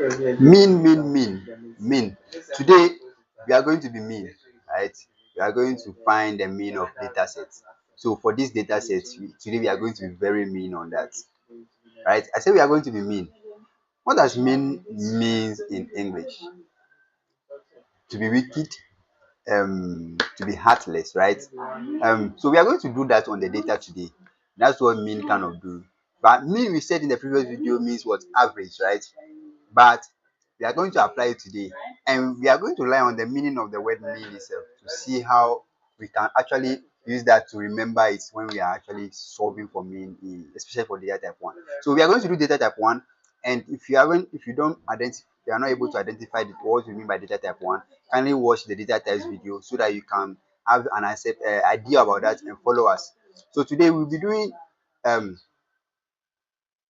Mean. Today we are going to be mean, right? We are going to find the mean of data sets. So for this data set, today we are going to be very mean on that, right? I say we are going to be mean. What does mean means in English? To be wicked, to be heartless, right? So we are going to do that on the data today. That's what mean kind of do. But mean, we said in the previous video, means what? Average, right? But we are going to apply it today, and we are going to rely on the meaning of the word mean itself to see how we can actually use that to remember it when we are actually solving for mean, especially for data type 1. So we are going to do data type 1, and if you don't identify, you are not able to identify what we mean by data type 1, kindly watch the data types video so that you can have an idea about that and follow us. So today we'll be doing a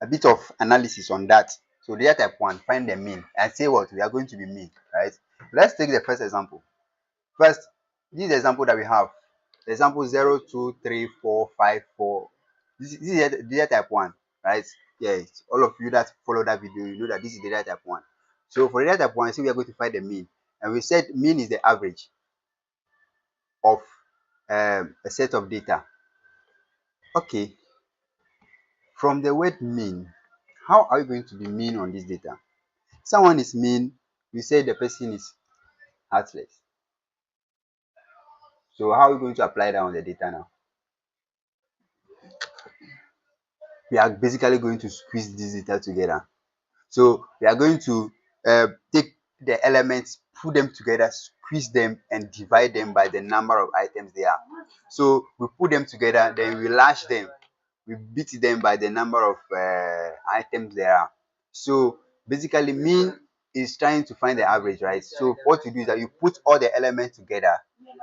bit of analysis on that. So data type 1, find the mean and say what we are going to be mean, right? Let's take the first example. First, this is the example that we have. The example 0, 2, 3, 4, 5, 4. This is data type 1, right? Yes, all of you that follow that video, you know that this is data type 1. So for data type 1, so we are going to find the mean. And we said mean is the average of a set of data. Okay, from the word mean, how are you going to be mean on this data? Someone is mean, we say the person is heartless. So how are we going to apply that on the data now? We are basically going to squeeze this data together. So we are going to take the elements, put them together, squeeze them, and divide them by the number of items they are. So we put them together, then we lash them, we beat them by the number of items there are. So basically, mean is trying to find the average, right? So what you do is that you put all the elements together,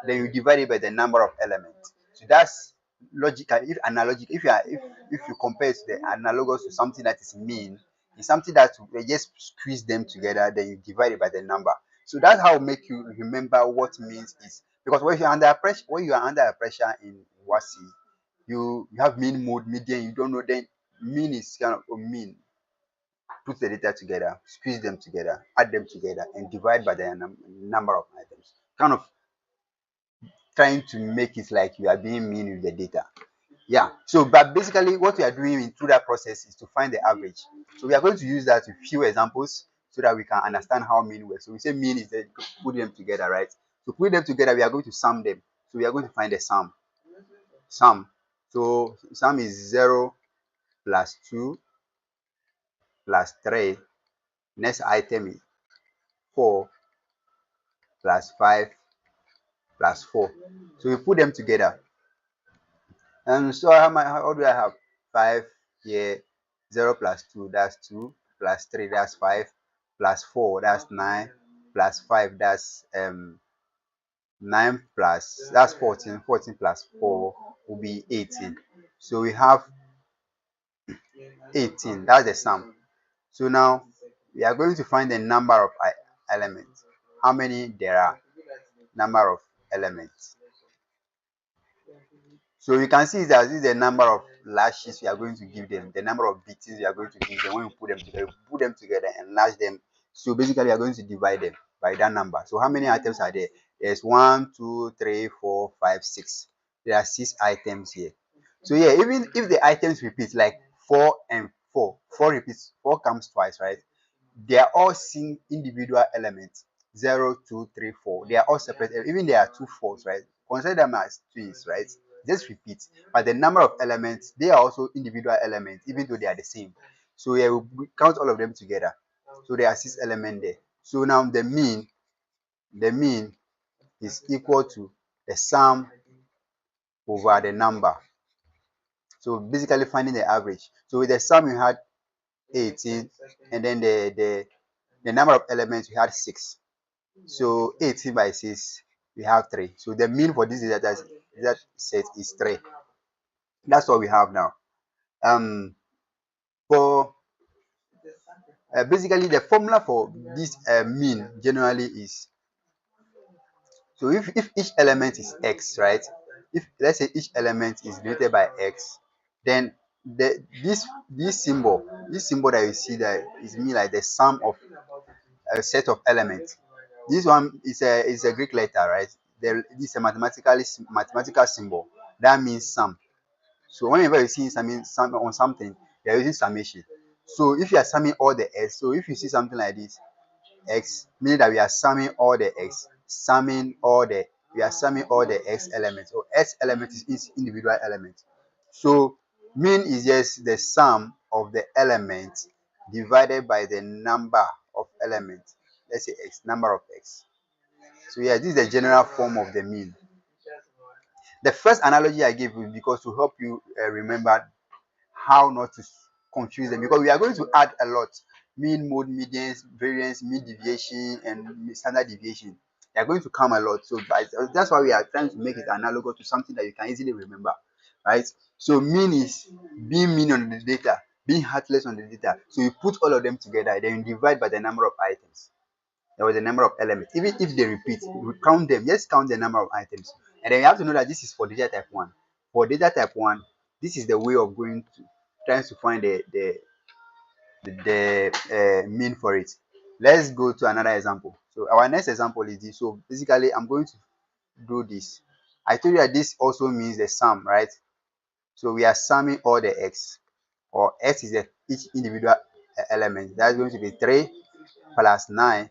then you divide it by the number of elements. So that's logical. If analogical, if you compare it to the analogous to something that is mean, it's something that you just squeeze them together, then you divide it by the number. So that's how make you remember what means is, because when you are under pressure in WASI, you have mean mode, median, you don't know, then mean is kind of mean. Put the data together, squeeze them together, add them together, and divide by the number of items. Kind of trying to make it like you are being mean with the data. Yeah. So, but basically, what we are doing through that process is to find the average. So we are going to use that with few examples so that we can understand how mean works. So we say mean is that put them together, right? So put them together, we are going to sum them. So we are going to find the sum. So sum is 0 plus 2 plus 3. Next item is 4 plus 5 plus 4. So we put them together. And so how do I have? 5 here, 0 plus 2, that's 2, plus 3, that's 5, plus 4, that's 9, plus 5, that's 9 plus, that's 14, 14 plus 4 will be 18. So we have 18, that's the sum. So now we are going to find the number of elements. How many there are? Number of elements. So you can see that this is the number of lashes we are going to give them, the number of beatings we are going to give them when we put them together and lash them. So basically, we are going to divide them by that number. So how many items are there? There's 1, 2, 3, 4, 5, 6. There are 6 items here. So yeah, even if the items repeat, like 4 and 4, 4 repeats, 4 comes twice, right? They are all seeing individual elements. 0, 2, 3, 4. They are all separate. Even there are 2 4s, right? Consider them as twins, right? Just repeat. But the number of elements, they are also individual elements, even though they are the same. So yeah, we count all of them together. So there are 6 elements there. So now the mean is equal to the sum over the number. So basically finding the average. So with the sum you had 18, and then the number of elements we had 6. So 18 by 6, we have 3. So the mean for this data set is 3. That's what we have now. For basically the formula for this mean generally is, so if each element is x, right? If let's say each element is denoted by x, then this symbol that you see there is mean like the sum of a set of elements. This one is a Greek letter, right? This is a mathematical symbol that means sum. So whenever you see sum on something, you're using summation. So if you are summing all the x, so if you see something like this, x, meaning that we are summing all the x, we are summing all the x elements, or x element is each individual element. So mean is just the sum of the elements divided by the number of elements. Let's say x, number of x. So yeah, this is the general form of the mean. The first analogy I gave you because to help you remember how not to confuse them, because we are going to add a lot: mean, mode, medians, variance, mean deviation, and standard deviation. They are going to come a lot. So that's why we are trying to make it analogous to something that you can easily remember, right? So mean is being mean on the data, being heartless on the data. So you put all of them together, then you divide by the number of items. There was a number of elements. Even if they repeat, you count them. Just count the number of items. And then you have to know that this is for data type 1. For data type 1, this is the way of going to trying to find the mean for it. Let's go to another example. So our next example is this. So basically, I'm going to do this. I told you that this also means the sum, right? So we are summing all the x, or x is each individual element. That's going to be 3 plus 9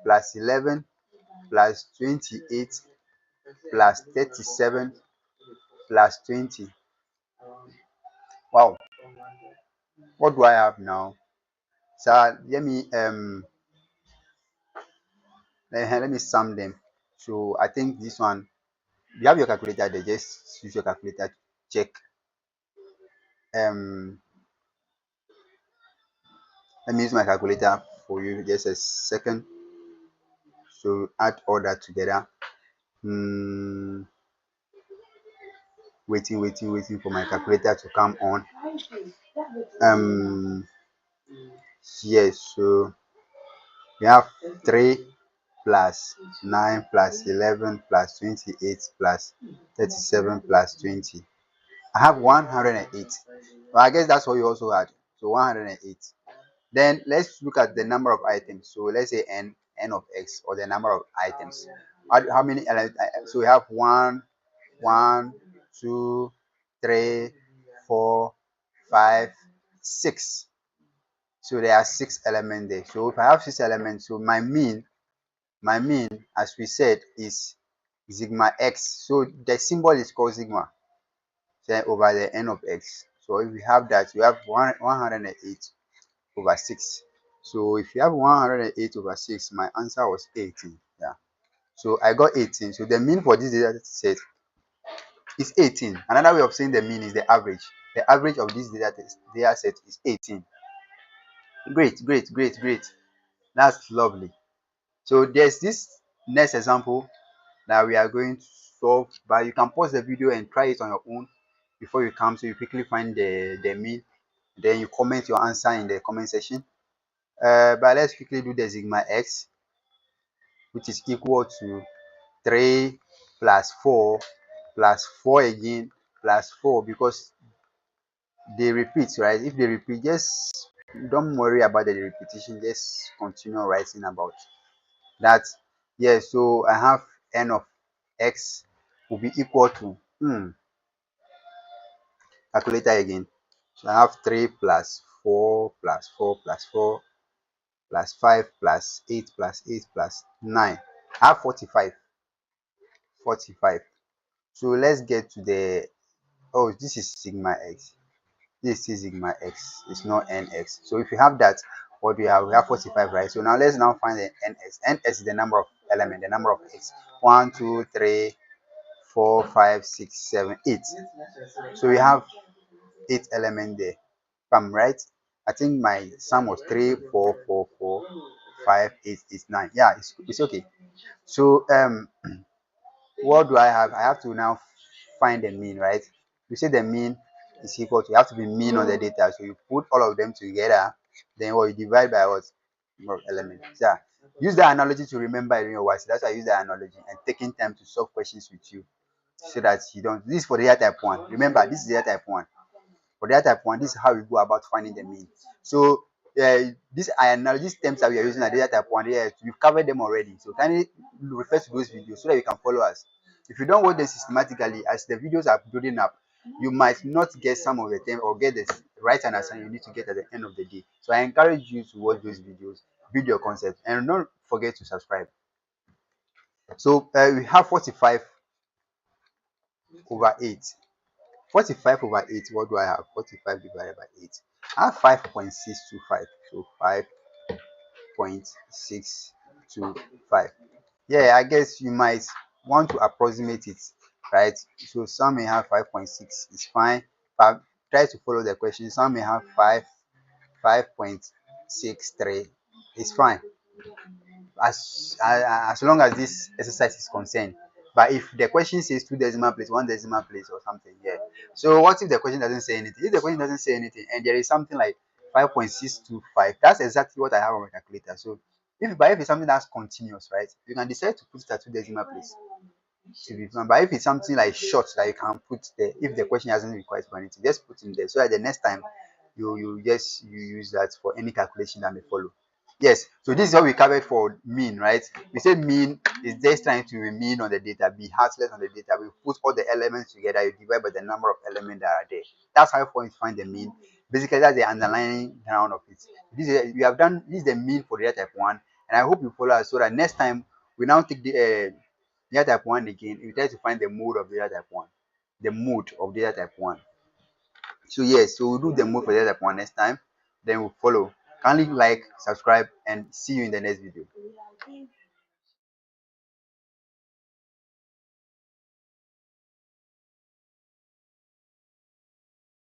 plus 11 plus 28 plus 37 plus 20. Wow, what do I have now? So let me sum them. So I think this one, you have your calculator there, just use your calculator to check. um let me use my calculator for you, just a second. So add all that together. Waiting for my calculator to come on. Yes, so we have 3 plus 9 plus 11 plus 28 plus 37 plus 20. I have 108. Well, I guess that's what you also had. So 108. Then let's look at the number of items. So let's say n of x, or the number of items. How many elements? So we have 1, 1, 2, 3, 4, 5, 6. So there are 6 elements there. So if I have 6 elements, so my mean, as we said, is sigma x. So the symbol is called sigma, then over the n of x. So if we have that, we have 108 over 6. So if you have 108 over 6, my answer was 18. Yeah. So I got 18. So the mean for this data set is 18. Another way of saying the mean is the average. The average of this data set is 18. Great, great, great, great. That's lovely. So there's this next example that we are going to solve, but you can pause the video and try it on your own before you come. So you quickly find the mean, then you comment your answer in the comment section. But let's quickly do the sigma x, which is equal to 3 plus 4 plus 4 again plus 4, because they repeat, right? If they repeat, just don't worry about the repetition, just continue writing about that. Yeah, so I have n of x will be equal to calculator again. So I have 3 plus 4 plus 4 plus 4 plus 5 plus 8 plus 8 plus 9. I have 45. So let's get to the, oh, this is sigma x. This is sigma x. It's not nx. So if you have that, what do we have? We have 45, right? So now let's find the ns. Ns is the number of element, the number of x. 1, 2, 3, 4, 5, 6, 7, 8. So we have 8 elements there. If I'm right, I think my sum was 3, 4, 4, 4, 5, 8, 8, 9. Yeah, it's okay. So what do I have? I have to now find the mean, right? You say the mean is equal to, you have to be mean on the data. So you put all of them together, then what, you divide by what? Number of elements. Yeah. Use the analogy to remember in your words. That's why I use the analogy, and taking time to solve questions with you, so that you don't. This is for data type 1. Remember, this is data type 1. For data type 1, this is how we go about finding the mean. So these terms that we are using at data type 1, yeah, we've covered them already. So kindly refer to those videos so that you can follow us. If you don't watch them systematically, as the videos are building up, you might not get some of the terms or get the right understanding you need to get at the end of the day. So I encourage you to watch those videos, build your concept, and don't forget to subscribe. So we have 45 over 8. 45 over 8, what do I have? 45 divided by 8. I have 5.625. So 5.625. Yeah, I guess you might want to approximate it, right? So some may have 5.6, it's fine. But try to follow the question. Some may have 5.63, it's fine. As long as this exercise is concerned. But if the question says 2 decimal place, 1 decimal place, or something, yeah. So what if the question doesn't say anything? If the question doesn't say anything and there is something like 5.625, that's exactly what I have on my calculator. So if it's something that's continuous, right, you can decide to put it at 2 decimal place to be fun. But if it's something like short that you can put there, if the question hasn't required for anything, just put in there so that the next time you use that for any calculation that may follow. Yes, so this is what we covered for mean, right? We said mean is just trying to be mean on the data, be heartless on the data. We put all the elements together, you divide by the number of elements that are there. That's how you find the mean. Basically, that's the underlying ground of it. This is the mean for data type 1, and I hope you follow us so that next time we now take the data type 1 again, we try to find the mode of data type 1. The mode of data type 1. So yes, so we'll do the mode for data type 1 next time. Then we'll follow. Kindly like, subscribe, and see you in the next video.